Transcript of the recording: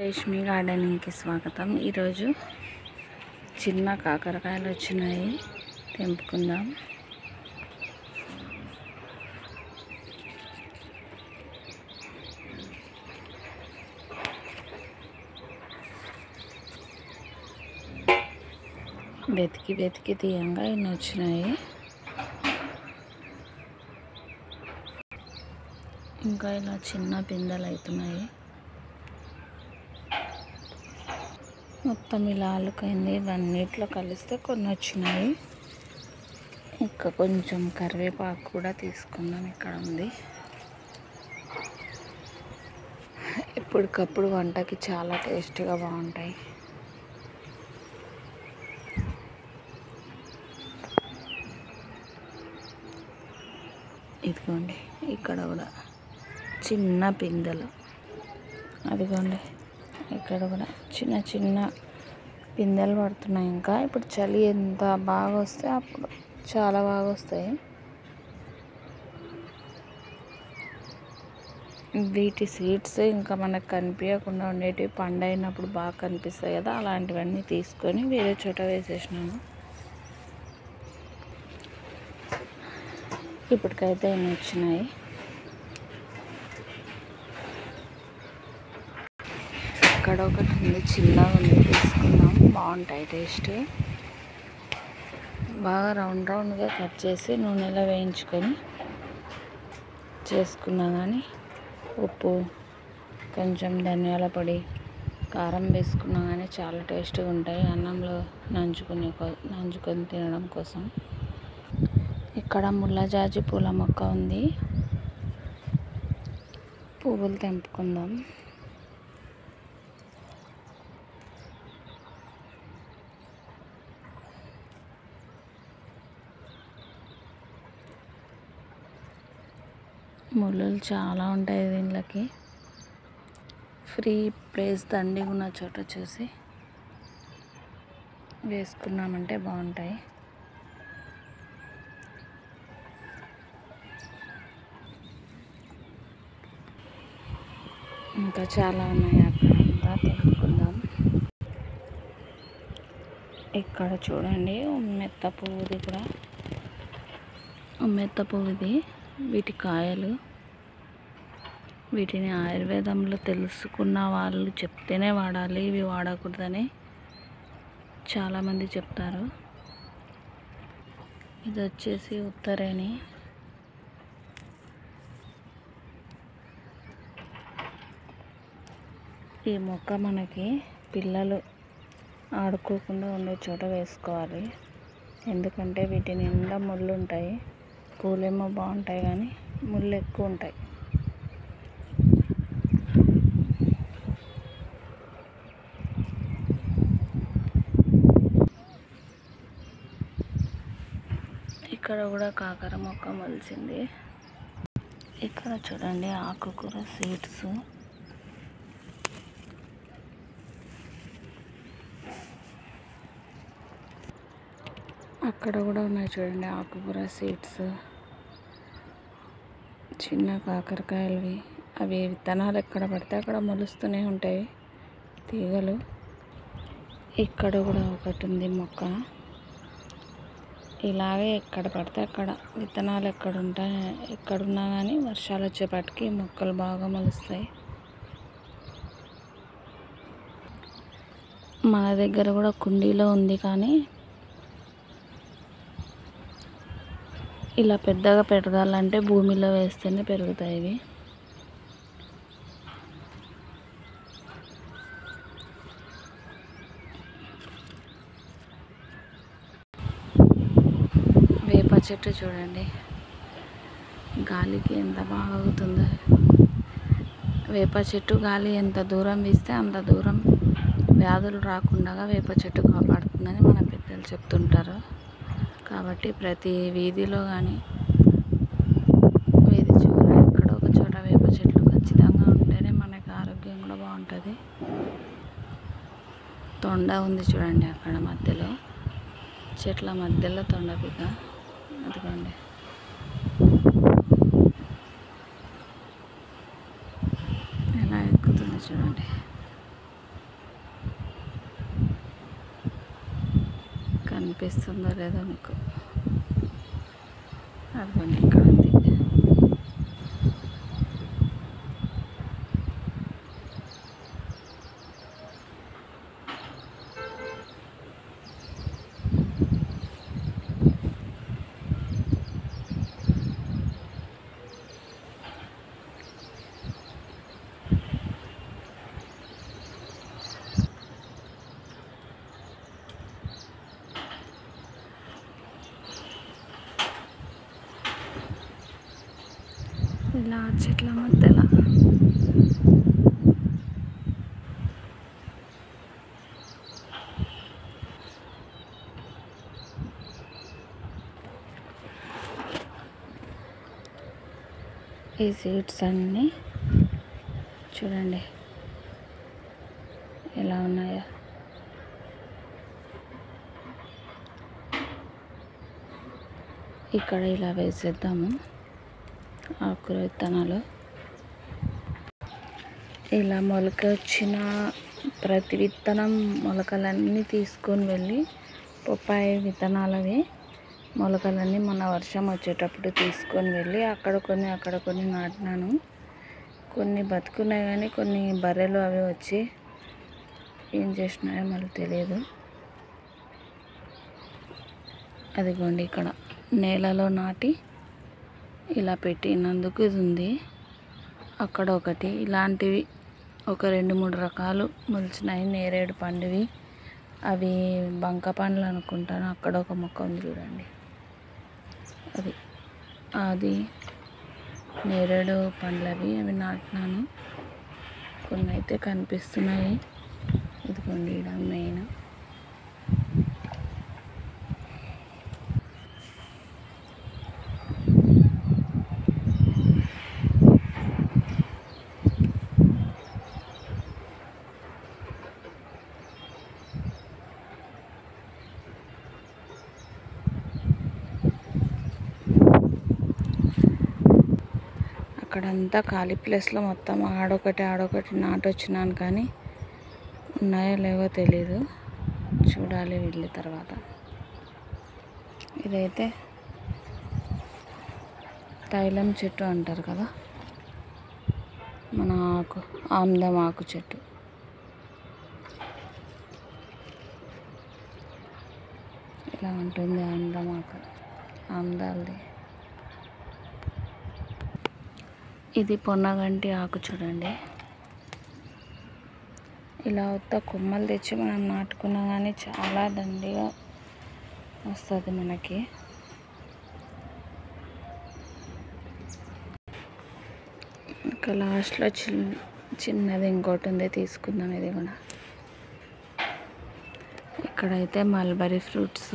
రేష్మి గార్డెనింగ్కి స్వాగతం. ఈరోజు చిన్న కాకరకాయలు వచ్చినాయి, తెంపుకుందాం. వెతికి వెతికి తీయంగా ఇన్ని వచ్చినాయి. ఇంకా ఇలా చిన్న పిందెలు అవుతున్నాయి. మొత్తం ఇలా అల్లుకైంది. ఇవన్నిట్లో కలిస్తే కొన్ని వచ్చినాయి. ఇంకా కొంచెం కరివేపాకు కూడా తీసుకుందాం. ఇక్కడ ఉంది. ఎప్పటికప్పుడు వంటకి చాలా టేస్టీగా బాగుంటాయి. ఇదిగోండి, ఇక్కడ కూడా చిన్న పిందెలు. అదిగోండి, ఇక్కడ కూడా చిన్న చిన్న పిందెలు పడుతున్నాయి. ఇంకా ఇప్పుడు చలి ఎంత బాగా వస్తే అప్పుడు చాలా బాగా వస్తాయి. వీటి సీడ్స్ ఇంకా మనకు కనిపించకుండా ఉండేటివి పండైనప్పుడు బాగా కనిపిస్తాయి కదా, అలాంటివన్నీ తీసుకొని వేరే చోట వేసేసినాము. ఇప్పటికైతే ఎన్ని వచ్చినాయి. ఇక్కడ ఒకటి ఉంది, చిన్నగా ఉంది, తీసుకుందాం. బాగుంటాయి టేస్ట్. బాగా రౌండ్ రౌండ్గా కట్ చేసి నూనెలో వేయించుకొని చేసుకున్నా. కానీ ఉప్పు, కొంచెం ధనియాల పొడి, కారం వేసుకున్నా కానీ చాలా టేస్ట్గా ఉంటాయి అన్నంలో నంచుకొని తినడం కోసం. ఇక్కడ ముల్లజాజి పూల మొక్క ఉంది, పువ్వులు తెంపుకుందాం. ముళ్ళులు చాలా ఉంటాయి దీనికి. ఫ్రీ ప్లేస్ దండిగా ఉన్న చోట చూసి వేసుకున్నామంటే బాగుంటాయి. ఇంకా చాలా ఉన్నాయి, అక్కడంతా తెంపుకుందాం. ఇక్కడ చూడండి, మెత్త పువ్వుది కూడా, మెత్త పువ్వుది. వీటి కాయలు, వీటిని ఆయుర్వేదంలో తెలుసుకున్న వాళ్ళు చెప్తేనే వాడాలి, ఇవి వాడకూడదని చాలామంది చెప్తారు. ఇది వచ్చేసి ఉత్తరేణి. ఈ మొక్క మనకి పిల్లలు ఆడుకోకుండా ఉండే చోట వేసుకోవాలి. ఎందుకంటే వీటి నిండా ముళ్ళు ఉంటాయి. పూలేమో బాగుంటాయి కానీ ముళ్ళు ఎక్కువ ఉంటాయి. ఇక్కడ కూడా కాకర మొక్క మొలిచింది. ఇక్కడ చూడండి, ఆకుకూర సీడ్స్. అక్కడ కూడా ఉన్నాయి చూడండి, ఆకుకూర సీడ్స్. చిన్న కాకరకాయలవి. అవి విత్తనాలు ఎక్కడ పడితే అక్కడ మొలుస్తూనే ఉంటాయి, తీగలు. ఇక్కడ కూడా ఒకటి ఉంది మొక్క. ఇలాగే ఎక్కడ పడితే అక్కడ విత్తనాలు ఎక్కడున్నా కానీ వర్షాలు వచ్చేపటికి మొక్కలు బాగా మొలుస్తాయి. మన దగ్గర కూడా కుండీలో ఉంది, కానీ ఇలా పెద్దగా పెరగాలంటే భూమిలో వేస్తేనే పెరుగుతాయి ఇవి. వేప చెట్టు చూడండి, గాలికి ఎంత బాగా అవుతుందో. వేప చెట్టు గాలి ఎంత దూరం వీస్తే అంత దూరం వ్యాధులు రాకుండా వేప చెట్టు కాపాడుతుందని మన పెద్దలు చెప్తుంటారు. కాబట్టి ప్రతి వీధిలో కానీ వీధి చివర ఎక్కడో ఒక చోట వేప చెట్లు ఖచ్చితంగా ఉంటేనే మనకి ఆరోగ్యం కూడా బాగుంటుంది. తొండ ఉంది చూడండి, అక్కడ మధ్యలో చెట్ల మధ్యలో తొండపిక. అదిగోండి, ఎలా ఎక్కుతుంది చూడండి. కనిపిస్తుందో లేదో మీకు. అదిగోండి ఇక్కడ ఉంది. ఇలా చెట్ల మధ్యలో ఈ సీడ్స్ అన్నీ చూడండి ఎలా ఉన్నాయో. ఇక్కడ ఇలా వేసేద్దాము ఆకుకూర విత్తనాలు. ఇలా మొలక వచ్చిన ప్రతి విత్తనం మొలకలన్నీ తీసుకొని వెళ్ళి పప్పాయ విత్తనాలవి మొలకలన్నీ మొన్న వర్షం వచ్చేటప్పుడు తీసుకొని వెళ్ళి అక్కడ కొన్ని నాటినాను. కొన్ని బతుకున్నాయి కానీ కొన్ని బర్రెలు అవి వచ్చి ఏం చేసినాయో మళ్ళీ తెలియదు. అదిగోండి ఇక్కడ నేలలో నాటి ఇలా పెట్టినందుకు ఇది ఉంది. అక్కడ ఒకటి ఇలాంటివి ఒక 2-3 రకాలు మొలిచినాయి. నేరేడు పండువి, అవి బంక పండ్లు అనుకుంటాను. అక్కడ ఒక మొక్క ఉంది చూడండి, అది నేరేడు పండ్లవి. అవి నాటినాను. కొన్ని అయితే కనిపిస్తున్నాయి. ఇదిగోండి ఇక్కడ మెయిన్. అక్కడంతా ఖాళీ ప్లేస్లో మొత్తం ఆడొకటి నాటొచ్చినాను, కానీ ఉన్నాయో లేవో తెలీదు. చూడాలి వెళ్ళి తర్వాత. ఇదైతే తైలం చెట్టు అంటారు కదా, మన ఆమ్దం ఆకు చెట్టు. ఇలా ఉంటుంది ఆమ్దం ఆకు, ఆమ్దాలది. ఇది పొన్నగంటి ఆకు చూడండి. ఇలా ఉత్త కొమ్మలు తెచ్చి మనం నాటుకున్నా కానీ చాలా దండిగా వస్తుంది మనకి. ఇంకా లాస్ట్లో చిన్నది ఇంకోటి ఉంది, తీసుకుందాం ఇది కూడా. ఇక్కడైతే మల్బరీ ఫ్రూట్స్.